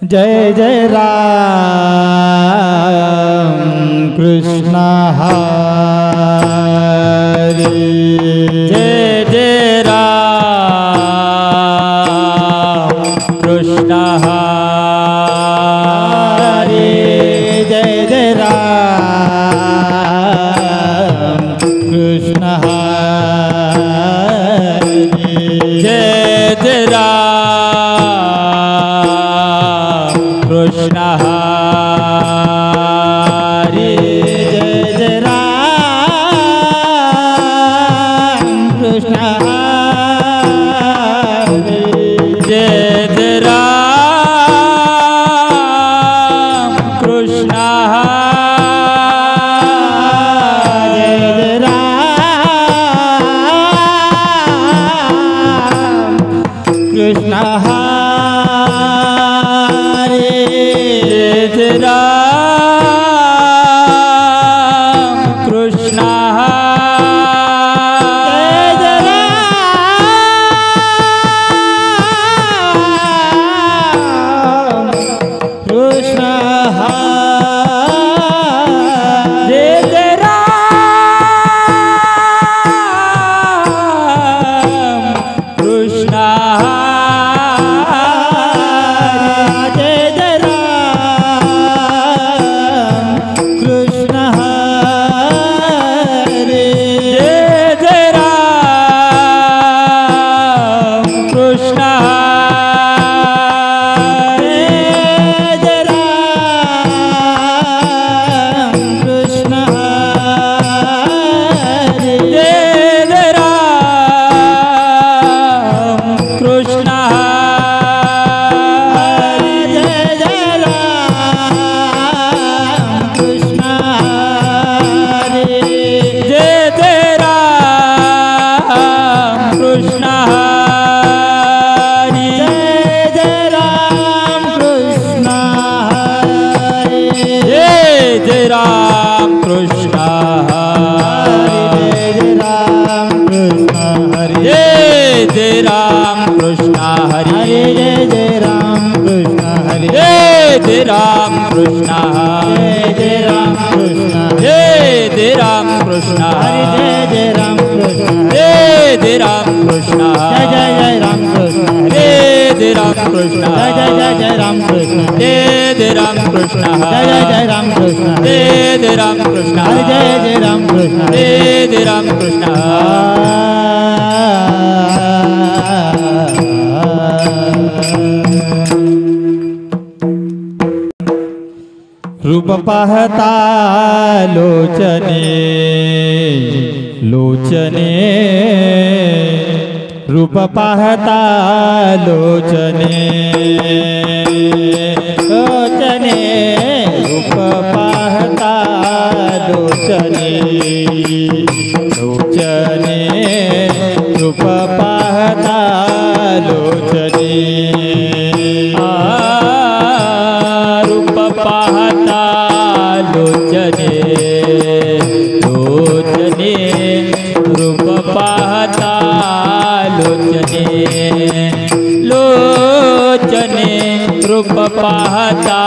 जय जय राम कृष्ण हरे जय जय राम कृष्ण हरे जय जय राम कृष्ण हरे जय जय राम कृष्ण हरे जय जय राम कृष्ण हरे जय जय राम कृष्ण हरे जय राम कृष्ण हरे जय राम कृष्ण रूप पाहता लोचने लोचने रूप पाहता लोचने लोचने रूप पाहता लोचने लोचने रूप पाहता लोचने रूप पाहता लोचने लोचने रूप पाहता लोचने लोचने रूप पाहता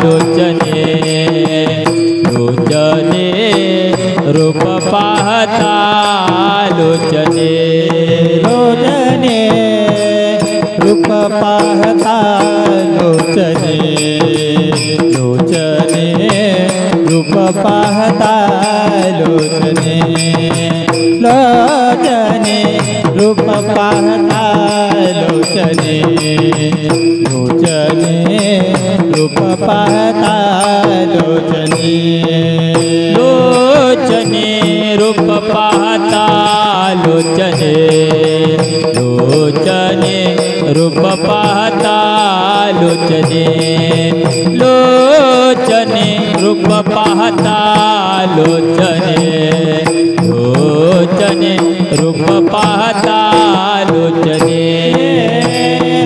लोचने लोचने रूप पाहता लोचने लोचने रूप पाहता लोचने लोचने रूप पाहता लोचने लोचने रूप पाहता लोचने लोचने रूप पाहता लोचने लोचने रूप पाहता लोचने लोचने रूप पाहता लोचने लोचने रूप पाहता लोचने लोचने रूप पाहता लोचने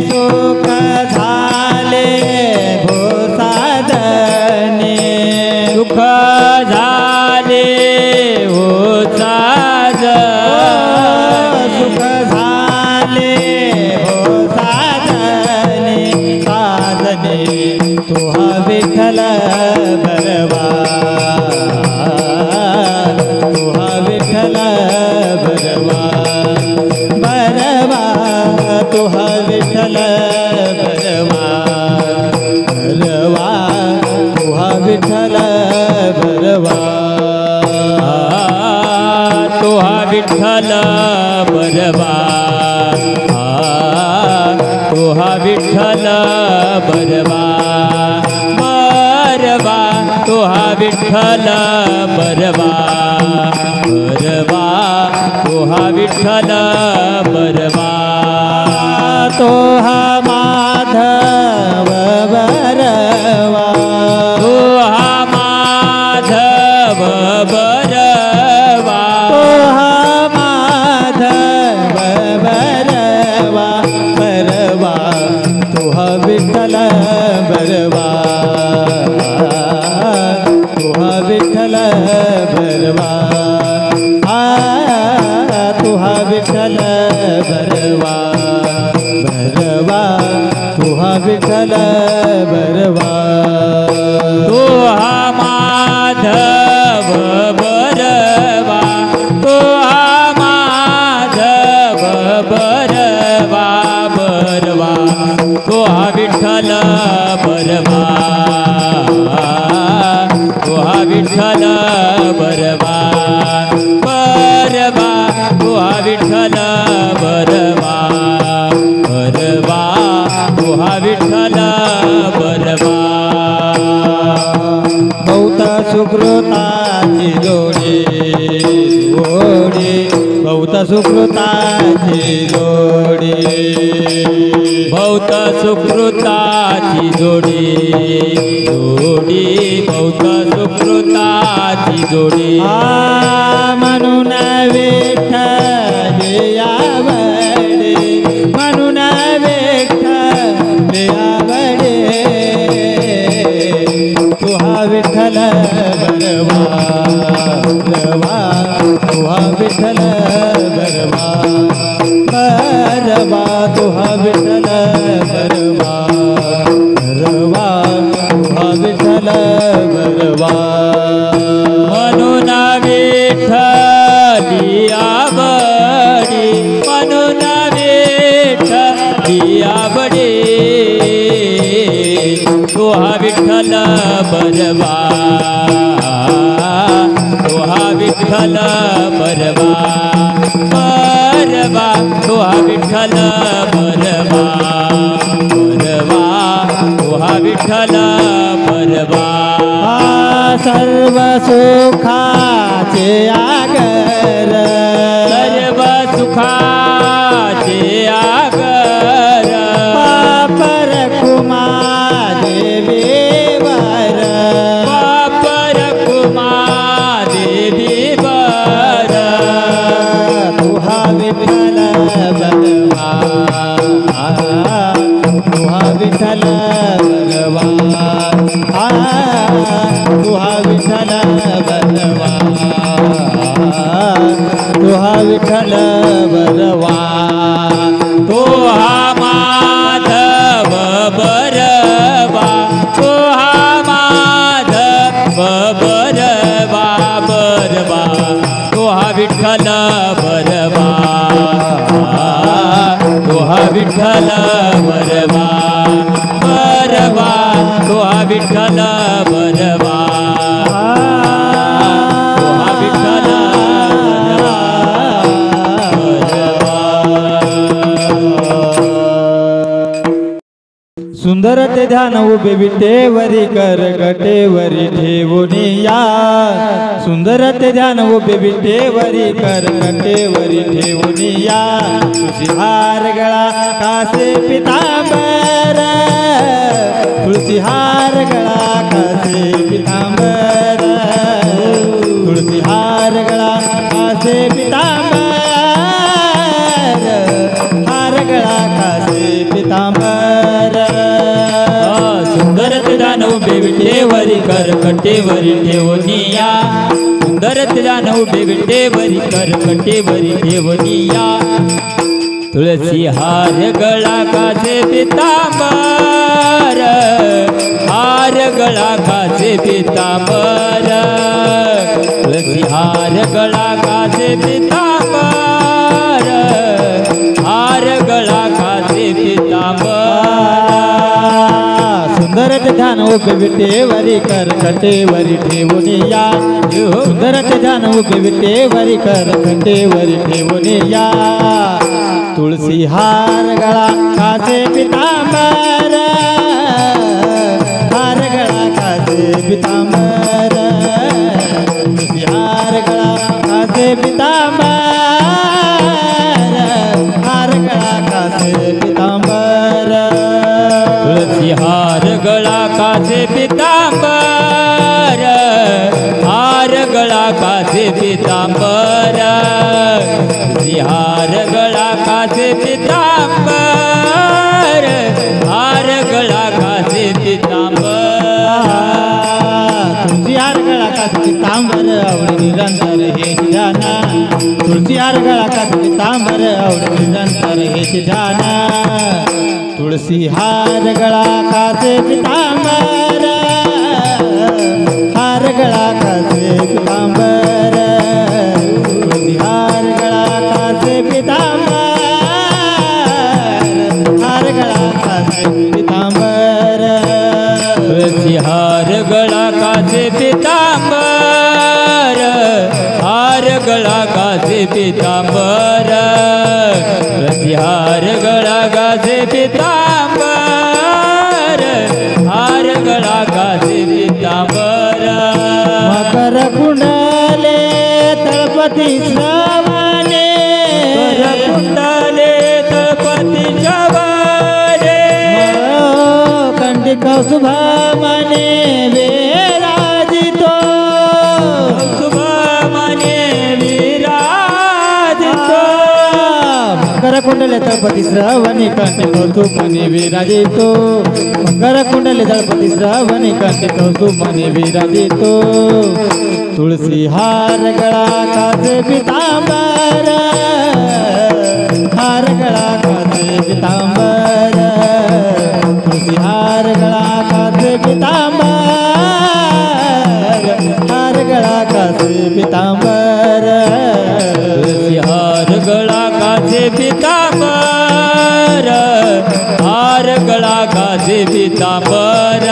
सुख झाले भो साधने सुख झाले हो साधन सुख झाले हो साधन विठ्ठल बरवा तो हा विठ्ठल बरवा बरवा तो हा विठ्ठल बरवा बरवा तो हा विठ्ठल बरवा तो हा माधव बरवा तो हा माधव बरवा तो हा माधव बरवा बरवा तो हा विठ्ठल बरवा तो हा विठ्ठल बरवा तो हा विठ्ठल बरवा बरवा तो हा विठ्ठल बरवा तो हा माधव बरवा तो हा माधव बरवा बरवा तो हा विठ्ठल बरवा तो हा विठ्ठल बरवा बरवा तो हा विठ्ठल बरवा बरवा तो हा विठ्ठल बरवा बहुत सुकृताची जोडी जोडी बहुत सुकृताची जोडी बहुत सुकृताची जोडी जोडी बहुत सुकृताची जोडी म्हणून विठ्ठल आवडे म्हणून विठ्ठल आवडे तू हा विठ्ठल बरवा बरवा तू हा विठ्ठल बरवा बरवा तू हा विठ्ठल बरवा बरवा तू हा विठ्ठल बरवा म्हणून विठ्ठली आवडी म्हणून विठ्ठली आवडी तो हा विठ्ठल बरवा तो हा विठ्ठल बरवा बरवा तो हा विठ्ठल बरवा बरवा तो हा विठ्ठल बरवा सर्व सुखाचे आगर सर्व सुखाचे आगर पापर कुमा देवीवर पापर कुमा देवीवर तू हा विठ्ठल बरवा तू हा विठ्ठल बरवा तू हा विठ्ठल बरवा तू हा विठ्ठल बरवा तो हा माधव बरवा तो हा माधव बरवा बरवा तो हा विठ्ठल बरवा तो हा विठ्ठल बरवा बरवा तो हा विठ्ठल बरवा तो हा विठ्ठल सुंदर ते ध्यान उभे विटेवरी कर गटेवरी ठेवून या सुंदर ते ध्यान उभे विटेवरी कर गटेवरी ठेवून या तुळशी हार गळा कासे पितांबर तुळशी हार गळा कासे पितांबर तुळशी हार गळा कासे पितांबर हार गळा कासे पितांबर सुंदर तुझा उभे विटेवरी कर कटेवरी ठेवनिया सुंदर तुझा उभे विटेवरी कर कटेवरी ठेवनिया तुळसी हार गळा काचे पितांबर हार गळा काचे पितांबर तुळसी हार गळा काचे पितांबर हार गळा काचे पितांबर सुंदर ते ध्यान उभे विटेवरी करकटेवरी ठेवून या सुंदर ते ध्यान उभे विटेवरी करकटेवरी ठेवून या तुळसी हार गळा कासे पितांबर हार गळा कासे पितांबर तुळसी हार गळा कासे पितांबर हार गळा कासे पितांबर तुळसी हार गळा कासे पितांबर हार गळा कासे पितांबर तुळसी हार गळा कासे पितांबर हार गळा कासे पितांबर तुळसी हार गळा कासे पितांबर आवड निरंतर हे ध्यान तुळसी हार गळा कासे पितांबर आवड निरंतर हे ध्यान तुळसी हार गळा कासे पितांबर हार गळा कासे पितांबर तुळसी हार गळा कासे पितांबर हार गळा कासे पितांबर तुळसी हार गळा कासे पितांबर हार गळा कासे पितांबर तुळसी हार गळा कासे पितांबर हार गळा कासे पितांबर मकर कुंडले तळपती श्रवणे कुंडले तळपती श्रवणे कंटिक शुभमने विराजितो शुभमने विराजितो मकर कुंडले तळपती श्रवणे कंटिक शुभमने विराजितो मकर कुंडले तळपती श्रवणे कंटिक शुभमने विराजितो तुळसी हार गळा कासे पितांबर हार गळा कासे पितांबर तुळसी हार गळा कासे पितांबर हार गळा कासे पितांबर तुळसी हार गळा कासे पितांबर हार गळा कासे पितांबर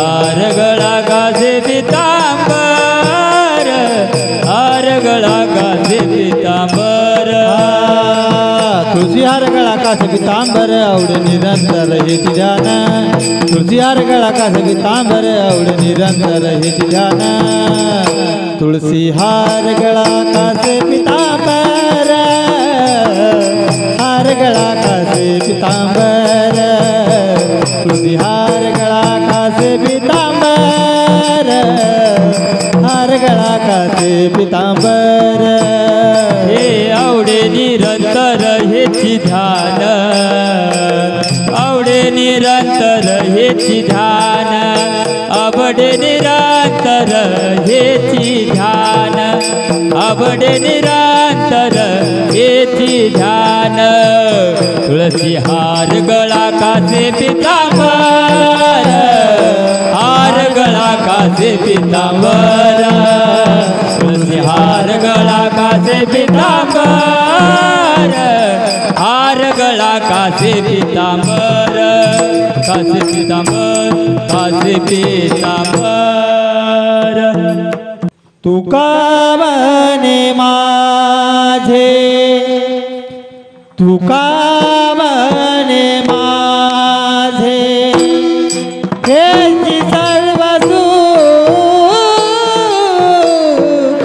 हार गळा कासे पितांबर हार गळा कासे पितांबर तुळसी हार गळा कासे पितांबर आवड निरंतर हेच ध्यान तुळसी हार गळा कासे पितांबर आवड निरंतर हेच ध्यान तुळसी हार गळा कासे पितांबर हार गळा कासे पितांबर तुळसी हार गळा कासे पितांबर हार गळा कासे पितांबर हे आवडे निरंतर हेची ध्यान आवडे निरंतर हेची ध्यान आवडे निरंतर हेची ध्यान आवडे निरंतर हेची ध्यान तुळसी हार गळा कासे पितांबर हार गळा कासे पितांबर तुळसी हार गळा कासे पितांबर हार गळा कासे पितांबर कासे पितांबर कासे पितांबर तुका म्हणे माझे तुका म्हणे माझे हेची सर्व सुख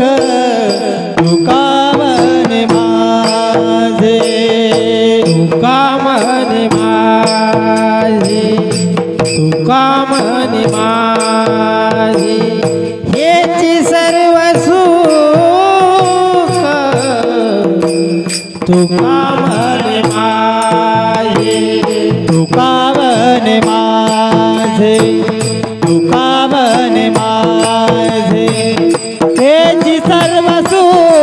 तुका म्हणे माझे तुका म्हणे माझे तुका म्हणे माझे हेची सर्व सुख तुका म्हणे माझे तुका म्हणे माझे तुका म्हणे माझे हेची सर्व सुख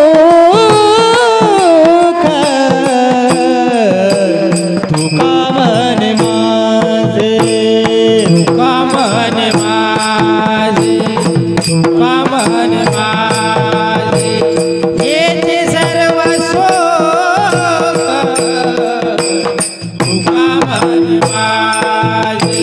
तुका म्हणे माझे तुका म्हणे माझे तुका म्हणे माझे हेची सर्व सुख तुका म्हणे माझे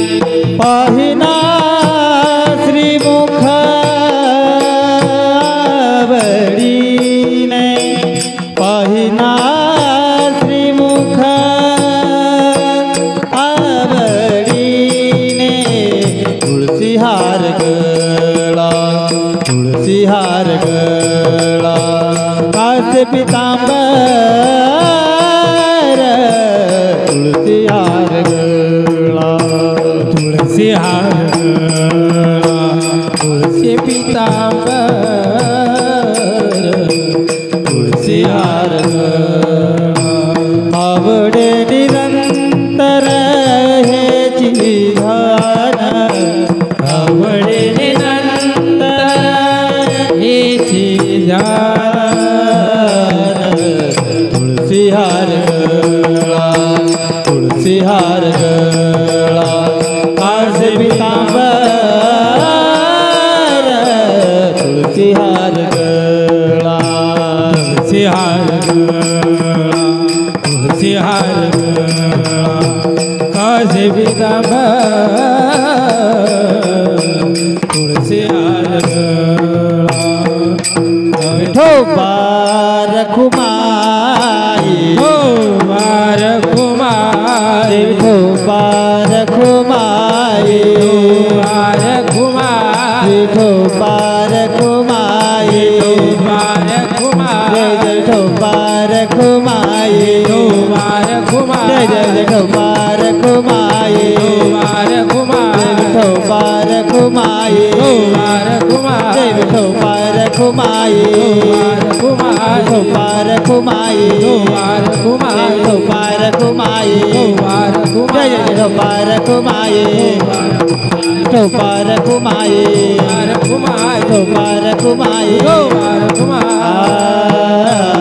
हार गळा कासे पितांबर तुळसी हार गळा तुळसी हार गळा तुळसी पितांबर तुळसी हार गळा आवडे निरंतर हेची ध्यान आवडे निरंतर हेची ध्यान तुळसी हार गळा तुळसी हार गळा कासे पितांबर तुळसी हार गळा तुळसी हार गळा तुळसी हार गळा कासे पितांबर तुळसी हार गळा विठोबा रखुमाई हो वार कुमारी विठोबा रखुमाई वार कुमारी विठोबा रखुमाई वार कुमारी जय जय विठोबा रखुमाई वार जय कुमारी जय विठोबा रखुमाई वार जय कुमारी विठोबा रखुमाई वार कुमारी जय विठोबा रखुमाई वार कुमारी विठोबा रखुमाई वार कुमारी विठोबा रखुमाई वार जय कुमारी जय विठोबा रखुमाई विठोबा रखुमाई वार कुमारी विठोबा रखुमाई वार कुमारी